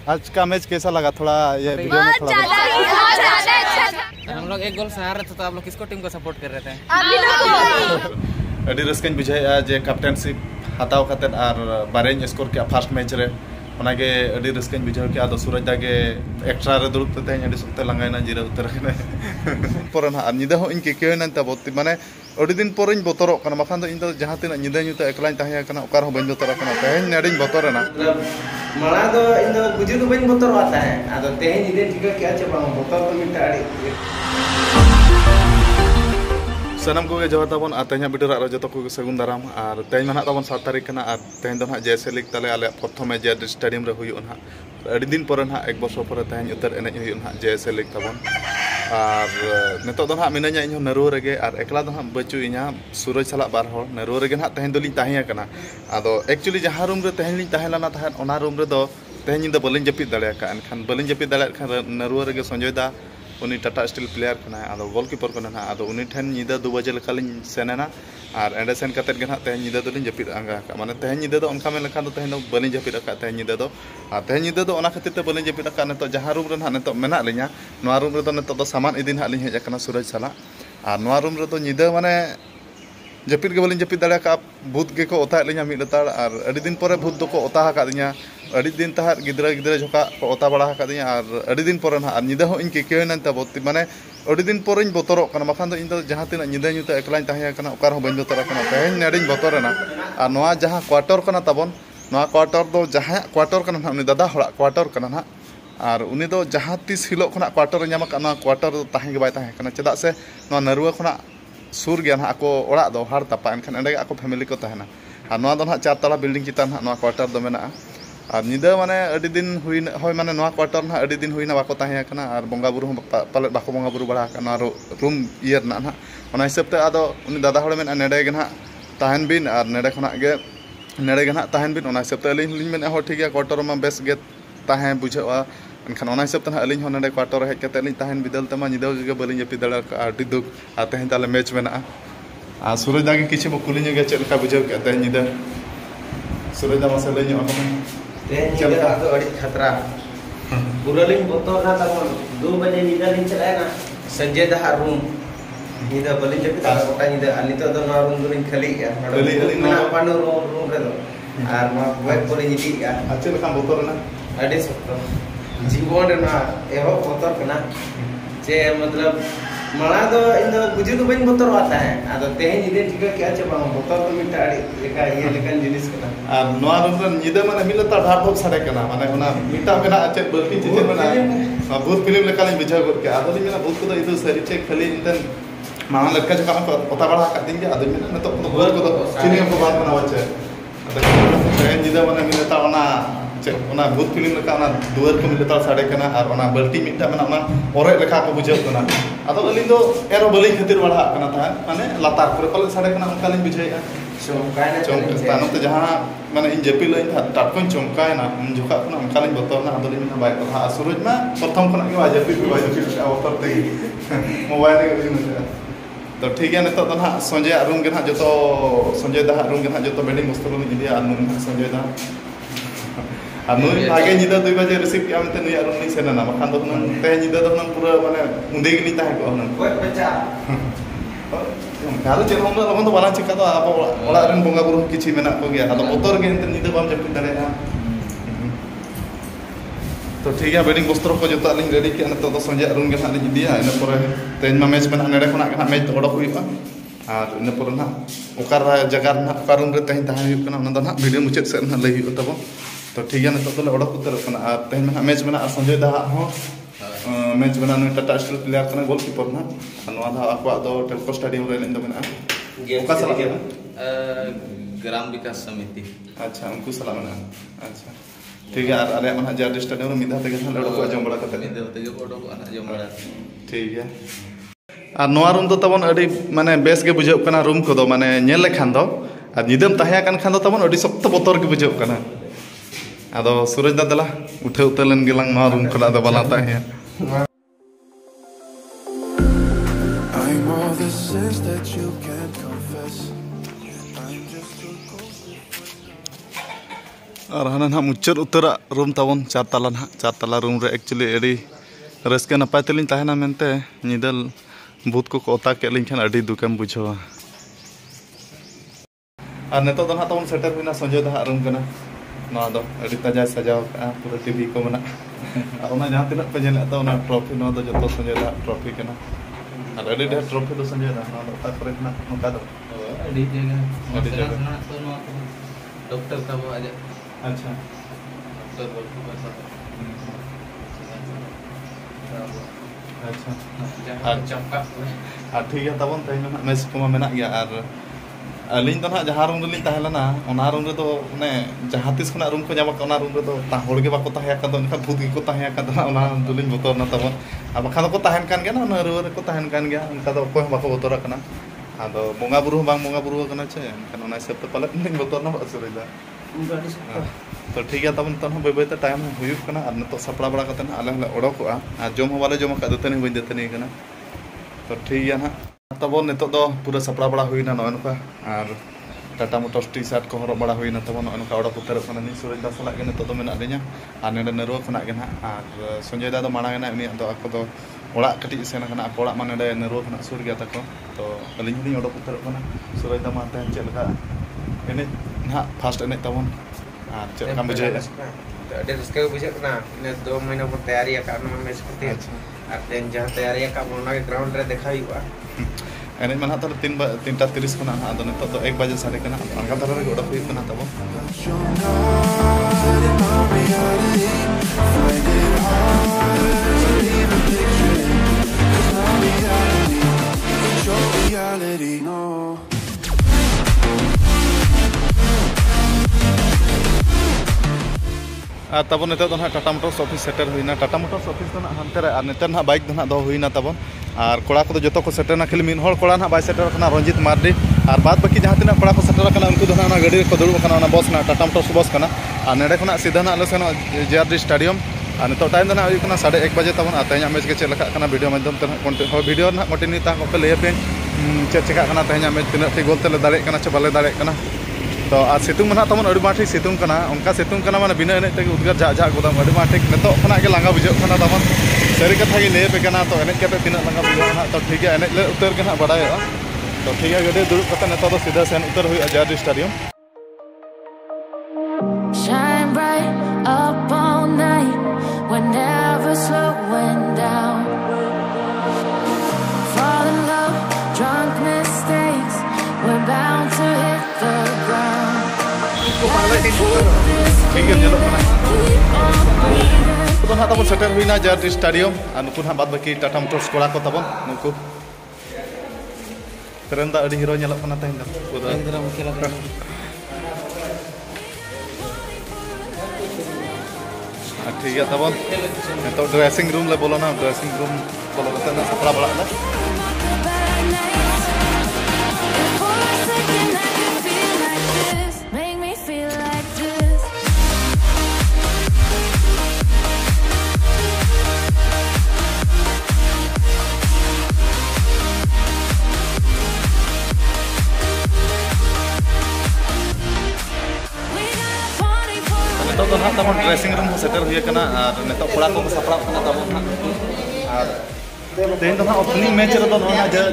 आज का मैच कैसा लगा? थोड़ा ये वीडियो में थोड़ा हम लोग एक गोल से हार रहे थे, तो आप लोग किसको टीम को सपोर्ट कर रहे थे? अड़ी रस्कन बुझाया जे कैप्टनशिप हताव कते और बारें स्कोर के फर्स्ट मैच रे ओनागे अड़ी रस्कन बुझाव के आदो सूरज दागे एक्स्ट्रा रे दुरुब ते अड़ी सुक्ते लंगायना जिरा उतर ने परन आ निदा हो इन के केना तबोती माने अड़ी दिन परन बोतरो कना मखान दो इन दो जहां तिना निदा न्यूते एकलाइन ताहिया कना ओकार हो बन बोतरा कना तेहन नेडिन बोतरना माला दो इन दो बुझे तो बन बोतर आता है आदो तेहन निदे ठीक क्या चे बांग बोतर तो मिटा अड़ी सनम को जवाब तबन तेहन वीडियो रा जतो को सगुन दाराम और तेहन माना तबन 7 तारीख कना और तेहन दो ना जैसे लीग तले आले प्रथम मैच जे स्टेडियम रे हुई ना अड़ी दिन पर ना एक बछर पर तेहन उतर एने हुई ना जैसे लीग तबन और नितो दो ना मिनाኛ इन नरुआ रेगे और एकला दो ना बचु इना सूरज साला बार हर नरुआ रेगे ना तेहन दोलिन ताहिया कना आदो एक्चुअली जहां रूम रे तेहन लिन ताहेलाना ताहेन ओना रूम रे दो तेहन निदा बलिन जपित दाड़े का एनखान बलिन जपित दाड़े खान नरुआ रेगे संजय दा उनी टाटा स्टील प्लेयर कना आदो गोलकीपर कना ना आदो उनी ठेन निदा 2 बजे लेकालिन सेनेना और एंडे सेन कतेत गे ना तेहन निदा दोलिन जपित आंगा का माने तेहन निदा दो उनका में लेखान दो तेहन दो बलिन जपित का तेहन निदा दो आ तेहन निदा दो ओना खातिर ते बलिन जपित का नतो जहां रूम रे ना नतो मेना लिया नोआ रूम रे दो नतो दो सामान इदिन हालिन हेज कना सूरज साला और नोआ रूम रे दो निदा माने जपित के बलिन जपित दाड़ा का भूत के को ओता लिया मिद लतार और अड़ी दिन पर भूत दो को ओता का दिया अड़ी दिन तहार गिदरा गिदरा झोका को ओता बड़ा का दिया और अड़ी दिन पर ना निदा हो इन के केना तबोती माने अड़ी दिन पर इन बोतरो कना मखान दो इन दो जहां तिना निदा न्यूते एकलाइन ताहिया कना ओकार हो बन बोतरा कना तेहन नेडिन बोतरना और नोआ जहां क्वार्टर कना तबन नोआ क्वार्टर दो जहां क्वार्टर कना ना उनी दादा हड़ा क्वार्टर कना ना और उनी दो जहां तीस हिलो खना क्वार्टर न्यामा कना क्वार्टर दो ताहे के बाय ताहे कना चेदा से नोआ नरुआ खना सुर गया ना आको ओड़ा दो हार तपा एनखान एंडे आको फैमिली को तहना और नोआ दो ना 4 तला बिल्डिंग चितान ना नोआ क्वार्टर दो मेना और निदा माने अड़ी दिन हुई होय माने नोआ क्वार्टर ना अड़ी दिन हुईना बाको ताहे कना और बंगा बुरु पाले बाको बंगा बुरु बड़ा कना रूम इयर ना ना ओना हिसाब ते आदो उनी दादा हड़ मेना नेडे गे ना ताहन बिन और नेडे खना गे नेडे गे ना ताहन बिन ओना हिसाब ते अलिन लिन मेना हो ठीक है क्वार्टर मा बेस गे ताहे बुझावा एनखान ओना हिसाब ते अलिन हो नेडे क्वार्टर हेज कते अलिन ताहन बिदल तमा निदा गे बलिन जपि दड़ा अडी दुख आ तेहन ताले मैच मेना आ सूरज दागे किछि बो कुलिन गे चेल का बुझाव के तेहन निदा सूरज दा मसे लइयो ako तेहन निदा तो अड़ी खतरा पूरा लिन बोतर ना तबन 2 बजे निदा लिन चला ना संजय दा रूम निदा बलिन जपि दड़ा ओटा निदा अली तो ना रूम दुलिन खाली या खाली ना पानो रूम रे दो और मा वेब पर हिदी या अच्छे लखा बोतर ना अड़ी सकतो जीवन रे ना एहो बोतर कना जे मतलब माला दो इन दो बुझे तो बन बोतर आता है आदो तेहन निदे ठीक क्या चे बांग बोतर तो मिटा अड़ी लेका ये लेकन जिनिस कना और नोआ रूम रे निदा माने मिलता ढार भोग साडे कना माने ओना मिटा मेना अच्छे बल्कि चीज मेना भूत फिल्म लेका लिन बुझाव के आदो लिन मेना भूत को इदु सरी चेक खाली इंतन मां लड़का जका को ओता बड़ा का दिन के आदो मेना नतो भूत को चिनी को बात बना वचे आदो तेहन निदा माने मिलता ओना भूत फिल्म लेका ओना दुआर को मिलता साडे कना और ओना बल्टी मिटा मेना ओना ओरे लेखा को बुझाव कना आदो अलिन दो एरो बलि खातिर बड़ा कना था माने लातार पर पले साडे कना उनका लिन बुझाइया चमकायना ते जहां माने इन जपि लइन था टाटकोन चमकायना उन झोका कना उनका लिन बतरना आदो लिन बाय कथा सूरज मा प्रथम खना के जपि अवतर ते मोबाइल के लिन तो ठीक है नितो तो ना संजय रूम के ना जतो संजय दा रूम के ना जतो बेडिंग मस्तरो नि दिया नु संजय दा और नुई आगे निदा 2 बजे रिसीव किया मते नुई रूम नि सेना ना मखान दो ना ते निदा दो ना पूरा माने उंदे गिनी ताहे को ना कोई बच्चा कालो जे हम तो बाला चिका तो आप ओला रन बंगा बुरु किछि मेना को गया आदो बोतर गे निदा बाम जपि दाले ना तो ठीक है बेडिंग वस्त्र को जतो लिंग रेडी के न तो संजय रूम के ना लिंग दिया इन पर तेन मा मैच में नेडे खना के मैच ओडो हुई और इन पर ना ओकार जगह ना ओकार रूम रे तेन ताहे हुई कना ना वीडियो मुचाद से ना लई हुई तबो तो ठीक है नितो तो ओडो उतर कना और तेन में मैच में संजय दा हो मैच में न टाटा स्टील प्लेयर कना गोलकीपर ना नोआ दा आको दो टेलको स्टेडियम रे लिंद मेना ओका सला के ग्राम विकास समिति अच्छा उनको सला मेना अच्छा ठीक है अरे मन हजार स्टेडियम रे मिधा ते लड़ो को जम बड़ा कते मिधा ते ओडो को जम बड़ा ठीक है और नोआ रूम तो तबन अडी माने बेस के बुझाव कना रूम को दो माने नेल लेखान दो और निदम ताहे कान खान दो तबन अडी सख्त बोतर के बुझाव कना आदो सूरज दादला उठे उतरलन गेलांग नोआ रूम खला दो बाला ताहे I'm all the sins that you can't confess. I'm just too close. और हाना ना मुचाद उतरा रूम तावन 4 तला ना 4 तला रूम रे एक्चुअली एडी रस्के नपाय तेलिन ताहेना मेनते निदल भूत को ओता के लिन खान अडी दुकम बुझावा और नेतो दो ना तावन सेटर हुइना संजय दा रूम कना ना दो अडी ताजा सजाव का पूरा टीवी को मना और जहाँ तिना पे जेल तो ट्रॉफी ना दो जो संजय दा ट्रॉफी कना और अडी ढेर ट्रॉफी दो संजय दा ना दो तापर ना नका दो अडी जगह तो डॉक्टर का वो आजा अच्छा डॉक्टर बोल के बस अच्छा जहां चमका ठीक है तबन तहन ना मेस को मेना गया और अलिन तो ना जहाँ रूम रे तहलना ओना रूम रे तो ने जहाँ तिस खना रूम को जामा ओना रूम रे तो ता होड़ के बाको तहया का तो इनका भूत के को तहया का तो ओना दुलिन बोतर ना तबन अब खान को तहन कान गया ना ओना रुवर को तहन कान गया उनका तो कोई बाको बोतर कना आदो बोंगा बुरु बांग बोंगा बुरु कना छे एनखान ओना हिसाब ते पाले नहीं बोतर ना असुरिदा तो ठीक है तब तो बै बै टाइम हुई और नित सपड़ा बड़ा करते आले ओडकोआ और जम हो बाले जम का दतनी बी दतनी तो ठीक है ना तब नित पूरा सपड़ा बड़ा हुई नॉय नौका और टाटा मोटर्स टी शर्ट को हरब बड़ा हुई तब नौका ओडक उतर सूरज दा साल नित में लिया और ने नरुआ खुना और संजय दा मांगना उनको ओड़ा कटी सेन ओड़ा मा ने नरुआ खुना सुर गया तक तो अली ओडक उतर सूरज दा मा चलका एने ना फास्ट एने तबन और चलका बुझे अडे रस्के बुझे ना 2 महीना पर तैयारी का मैच करते और देन जहां तैयारी का बोलना के ग्राउंड रे देखा हुआ एने मन हाथ 3:30 खना आदो नित तो 1 बजे सारे कना अंगा धरा रे ओडक हुई कना तब तब नित टाटा मोटर्स ऑफिस सेटर हुई टाटा मोटर्स ऑफिस हानते नेतर ना बाइक दो हुई तब और कोड़ा को जो को सेटर खाली मिन हर कोड़ा ना बाय सेटर रंजित मार्डी और बाद बाकी जहाँ तीन कोड़ा को सेटर उनको गाड़ी को दुड़ब बस ना टाटा मोटर्स बस और नेड़े खुना सीधा ना आले सेन JRD स्टेडियम और नित टाइम ना 1:30 बजे तब तेज मैच के चलका वीडियो माध्यम ते वीडियो कंटिन्यू को लैपे चेक चेका तेज मैच तीन टी गोल तेल दाड़े चे बाले दाड़े तो और सितुंग में तब अड़ी माठी सितुंग उनका सितुंग माने बिना एने तेगे उद्गार झा झा गोदाम अड़ी माठी नित के लांगा बुझे तब सारी कथा लैपे तो एने तीन लांगा बुझा तो ठीक है एने उतर के ना बड़ा तो ठीक है गाड़ी दुड़ करते नित सीधा सेन उतर हुई JRD stadium Shine bright up all night, we're never slowing down. Fall in love, drunk mistakes, we're bound to hit the ground. ठीक है चलो तो ना तब सेटर हुई JRD स्टेडियम और नुकु बाद बाकी टाटा मोटर्स कोड़ा को तब नुकु ट्रेन दा अड़ी hero ñelok kana tehin da पूरा ठीक है तब तो ड्रेसिंग रूम ले बोलो ना ड्रेसिंग रूम बोलो ना सपड़ा बड़ा ना Make me feel like this. तो ना तब ड्रेसिंग रूम सेटर हुई और नित कोड़ा को सपड़ा तब और तेज ना ओपनिंग मैच रो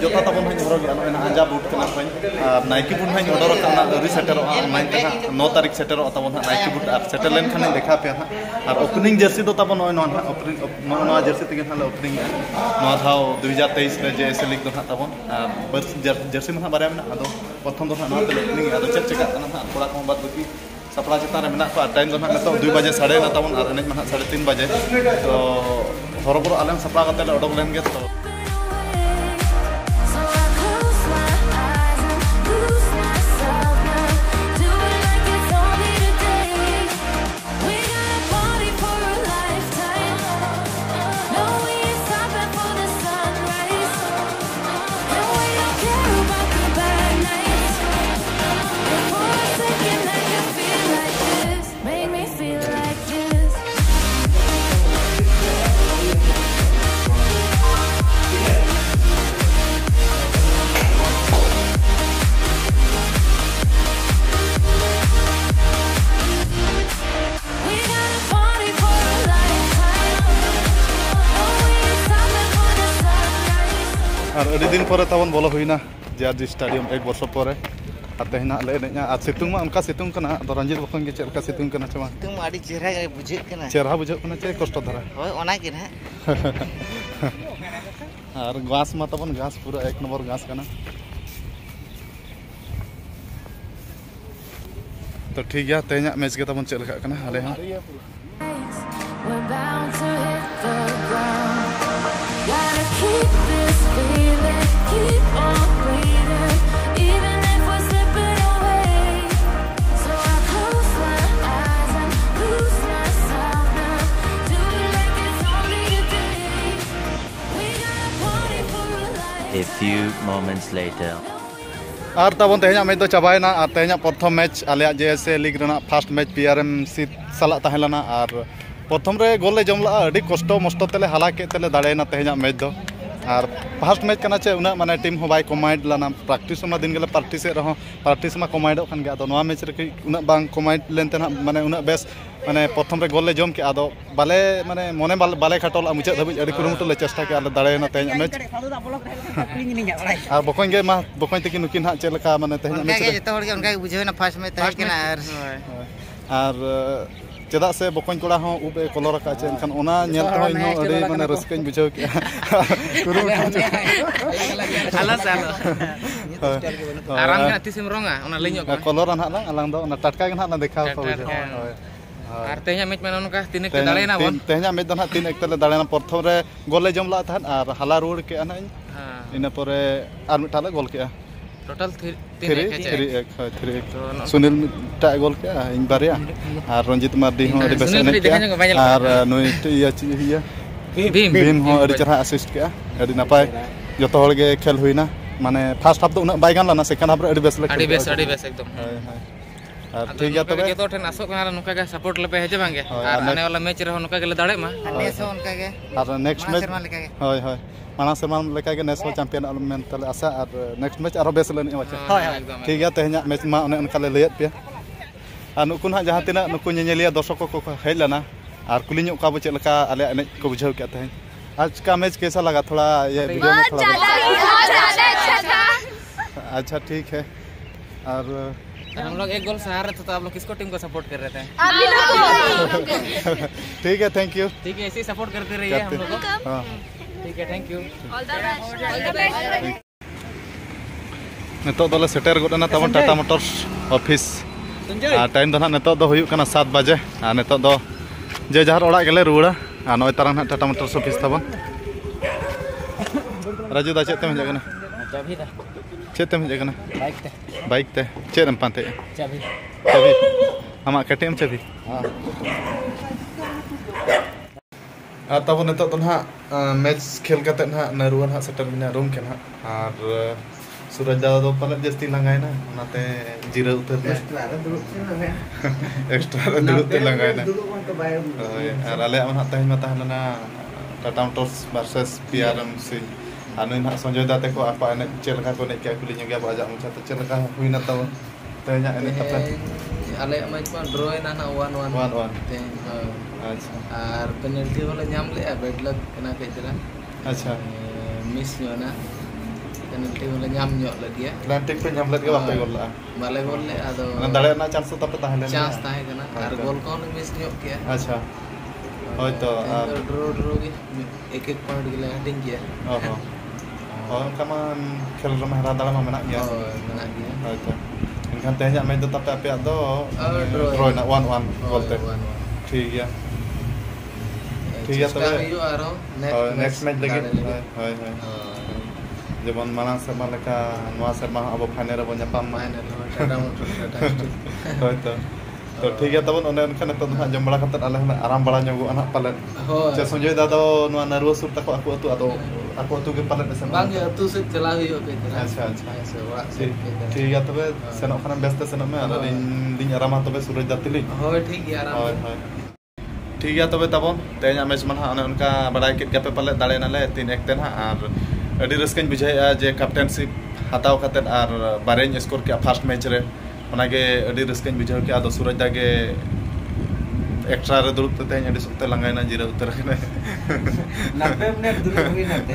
जो तब हर गया आजा बूट और नाइकी बूट हाँ ऑर्डर अभी सेटर 9 तारीख सेटर तब नाइकी बूट और सेटर लेन खान देखा पे और ओपनिंग जर्सी तो तब नॉ जर्सी तेगे ना ओपनिंग धाव 2023 में JSL लीग तो तब जर्सी में बारे में प्रथम तो ओपनिंग चेक चेका कोड़ा को बाद बाकी सपड़ा चितान में टाइम तो 2 बजे साढ़े तब और एन 3:30 बजे तो हरबर आलम सपड़ा करते उडक लेन गे तो Make me feel like this. আর আদি দিন পরে তখন বলো হইনা জেআরডি স্টেডিয়াম 1 বছর পরে আর তেহনা লে এনে আর সিতুং মা উনকা সিতুং kana ado ranjit bokon ge chelka situng kana chama Itu mah adi cerah kayak bujik kana. cerah bujak kana che kosto dhara Hoi ona ge na. আর ঘাস মা তখন ঘাস পুরো 1 নম্বর ঘাস kana তো ঠিক গিয়া তেহনা ম্যাচ গে তখন চেলকা kana আলে হা We're bound to hit the ground. Gotta keep this feeling, keep on breathing, even if we're slipping away. So I close my eyes and lose myself now. Do it like it's only a day. We got a party for a life. A few moments later. আর তখন তেহনা match তো চাবাইনা আর তেহনা প্রথম match Alia JSA league রেনা first match PRM C সালা তাহেলানা আর প্রথম রে গোল লে জমলা আডি কষ্ট মষ্ট তেলে হালা কে তেলে দাঁড়াইনা তেহনা ম্যাচ দো আর ফার্স্ট ম্যাচ কানা चे उना माने टीम हो बाय कमाइड लाना प्रैक्टिस मा दिन गेले प्रैक्टिस रहो प्रैक्टिस मा कमाइड खान गे आदो नवा मैच रे उना बांग कमाइड लेनते ना माने उना बेस माने प्रथम रे गोल ले जम के आदो बाले माने मने बाले खाटल मुचाद धाबि अडि कुरुमुटु ले चेष्टा के आले दाड़ायना तेहना मैच আর বকন গে মা বকন থেকে নুকিন হা চেলকা মানে তেহনা match Kayak jeta hor ge onka ge bujheuna first match tahe kana আর চেদা সে বকন কোড়া হো উবে কলর কা ছে এনখান ওনা নেল তো ইনো আডি মানে রসকেন বুঝাও কি কুরুমুটু Halo salo. Aram ga tisim ronga ona lenyok. Colour আনহা না আলাং দো না টাটকা গনা না দেখাও তো Ar tehnya match mana nuka tinek ke dalena bon. তেহনা ম্যাচ দনা 3-1 তেলে দাঁড়ানা প্রথম রে গোল লে জমলা তাহান আর হালা রোড কে আনা ইনা পরে আর মিটালে গোল কে Total 3-1 সুনীল টা গোল কে ইন বারিয়া আর রঞ্জিত মার্ডি হো আডি বেস আর নই ইয়া ইয়া ভীম হো আডি চরা অ্যাসিস্ট কে আডি নাপাই যত হল গে খেল হইনা মানে ফার্স্ট হাফ তো উনা বাইগান লানা সেকেন্ড হাফ রে আডি বেস লে adi bes ekdom. আর ঠিক গিয়া তবে Joto ten asok kana nuka ga support lepe heje bangge. Ar ane wala match re nuka ge dare ma. Neso onka ge. আর next match Serma leka ge. হয় হয় মানা সেরমান লেকা গে national champion আলমেন তালে আশা আর next match আরো base Lenny আচ্ছা Ekdom. ঠিক গিয়া তেহনা match মা অনে অনকা লে লেᱭᱟᱫ ᱯᱮᱭᱟ আর নুকু না জাহাঁ তিনা নুকু ñeñeliya দর্শক को हेज लाना और कुली ᱧᱚᱜ का बो चेद लका आले एने को बुझाव के तेहन आज का मैच कैसा लगा थोड़ा ये वीडियो में थोड़ा अच्छा था। अच्छा ठीक है और हम लोग एक गोल से हार रहे थे तो आप लोग किसको टीम को सपोर्ट कर रहे थे? ठीक है थैंक यू ठीक है ऐसे ही सपोर्ट करते रहिए हम लोग को। हाँ ठीक है थैंक यू। नितो दले सेटर गोडना तबन टाटा मोटर्स ऑफिस टाइम दो ना नितो दो हुयुक कना 7 बजे और नितो दो जे जहार ओड़ा गेले रुड़ा और नय तारा ना टाटा मोटर्स ऑफिस तबन राजू दा चेते हेज कना चाबी दा चेते हेज कना बाइक बाइक ते ते चेदम पाते चाबी चाबी आमा केटीएम चाबी हां तब नितो तो ना मैच खेल कते ना नरुवन हा सेटर मिना रूम के ना और सूरज दादा तो पलट जस्ती लगाए ना नाते जीरो उतर ना एक्स्ट्रा दुड़ते लगाए ना और आले मन हाते मता हना टाटा मोटर्स वर्सेस पीआरएम सी आनु ना संजय दाते को apa ene celaka ko nek kulinya ge bajak mucha to celaka huina taw tanya ene apa ale match ma draw na 1-1 te अच्छा ar penalty wala nyam le bad luck kena ke jera अच्छा miss nyo na penalty wala nyam nyo lagi ya atlantic pe nyamlet ge bape gol la bale gol le ado na dale na chance tape tahan chance tahe kana ar gol ko miss nyo kya अच्छा होय तो draw ge एक point gila hating kya oh oh kaman khel rama hara dala ma menak ya mana dia hoy to enkan tehnya main tetap ape ado draw na 1-1 gol te ठीक है ठीक है तबे next match लगे होय होय जेमन माना सेमा लेका नवा सेमा अब फाइनल रे बन्यापाम होय तो ठीक है तबन ओने उनखान तो ना जम बड़ा खतर आले आराम बड़ा ᱧᱚᱜᱚ ᱟᱱᱟ ᱯᱟᱞᱮ ᱪᱮ ᱥᱚᱧᱡᱚᱭ ᱫᱟᱫᱟ ᱱᱚᱣᱟ ᱱᱟᱨᱣᱟ ᱥᱩᱨ ᱛᱟᱠᱚ ᱟᱠᱚ ᱟᱛᱩ ᱟᱫᱚ ᱟᱠᱚ ᱟᱛᱩ ᱜᱮ ᱯᱟᱞᱮ ᱥᱮᱱ bang ya atu se chala huyo ke अच्छा अच्छा ठीक है तबे सेनok खाना व्यस्त सेनok में और दिन आराम तबे सूरज दातिली hoy ठीक है आराम होय होय ठीक है तबे तबन तेना मैच मन हा उनका बड़ाई के गपे पाले दाले नाले 3-1 तेन हा और अडी रस्कन बुझाया जे कैप्टनशिप हताव खातिर और बारेन स्कोर के फर्स्ट मैच रे ओनागे अडी रस्कन बुझाव के आदो सूरज दागे एक्स्ट्रा रे दुरुप ते ᱟᱹᱰᱤ ᱥᱚᱠᱛᱮ ᱞᱟᱸᱜᱟᱭᱱᱟ ᱡᱤᱨᱟᱹᱣ ᱩᱛᱟᱹᱨ ᱠᱟᱱᱟ 90 मिनट दुरुप हुई नाते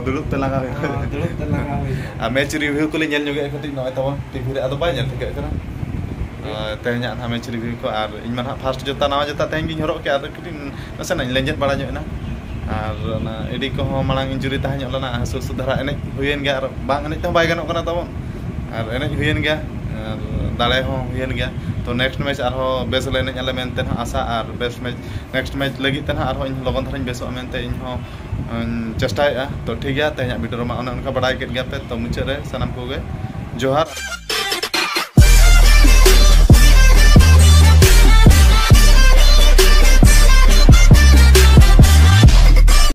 दुरुप ते ᱞᱟᱸᱜᱟ ᱦᱩᱭ दुरुप ते लगा हुई आ मैच रिव्यू को ᱧᱮᱞ ᱧᱚᱜᱮ ᱠᱟᱹᱴᱤᱡ ᱱᱚᱜᱼᱚᱭ ᱛᱟᱵᱚᱱ ᱴᱤᱵᱷᱤ ᱨᱮ ᱟᱫᱚ ᱵᱟᱭ ᱧᱮᱞ ᱴᱷᱤᱠᱟᱹᱜ ᱠᱟᱱᱟ ᱛᱮᱦᱮᱧᱟᱜ ᱱᱟᱦᱟᱜ ᱢᱮᱪ ᱨᱤᱵᱷᱤᱭᱩ ᱠᱚ ᱟᱨ ᱤᱧ ᱢᱟ ᱱᱟᱦᱟᱜ ᱯᱷᱟᱥᱴ ᱡᱚᱛᱟ ᱱᱟᱣᱟ ᱡᱚᱛᱟ ᱛᱮᱦᱮᱧ ᱜᱤᱧ ᱦᱚᱨᱚᱜ ᱠᱮᱜᱼᱟ ᱟᱫᱚ ᱠᱟᱹᱴᱤᱡ ᱱᱟᱥᱮᱱᱟᱜ ᱞᱮᱸᱡᱮᱫ ᱵᱟᱲᱟ ᱧᱚᱜ ᱮᱱᱟ ᱟᱨ ᱚᱱᱟ ᱮᱰᱤ ᱠᱚᱦᱚᱸ ᱢᱟᱲᱟᱝ ᱤᱧᱡᱩᱨᱤ ᱛᱟᱦᱮᱸ ᱧᱚᱜ ᱞᱮᱱᱟ ᱦᱟᱹᱥᱩ ᱦᱟᱹᱥᱩ ᱫᱷᱟᱨᱟ ᱮᱱᱮᱡ ᱦᱩᱭᱮᱱ ᱜᱮᱭᱟ ᱟᱨ ᱵᱟᱝ ᱮᱱᱮᱡ ᱛᱮᱦᱚᱸ ᱵᱟᱭ ᱜᱟᱱᱚᱜ ᱠᱟᱱᱟ ᱛᱟᱵᱚᱱ ᱟᱨ ᱮᱱᱮᱡ ᱦᱩᱭᱮᱱ ᱜᱮᱭᱟ ᱟᱨ ᱫᱟᱲᱮ ᱦᱚᱸ ᱦᱩᱭᱮᱱ ᱜᱮᱭᱟ ᱛᱚ नेक्स्ट मैच आरहों बेस ले एनेज आले मेनते आशा और बेस मैच नेक्स्ट मैच लगी आरहों इन लगन धाराñ बेसों मेनते इन हों चेष्टाएगा तो ठीक है तेहना वीडियो मा उनका बड़ाई केद गया पे तो मुचाद रे सानाम कोगे जोहार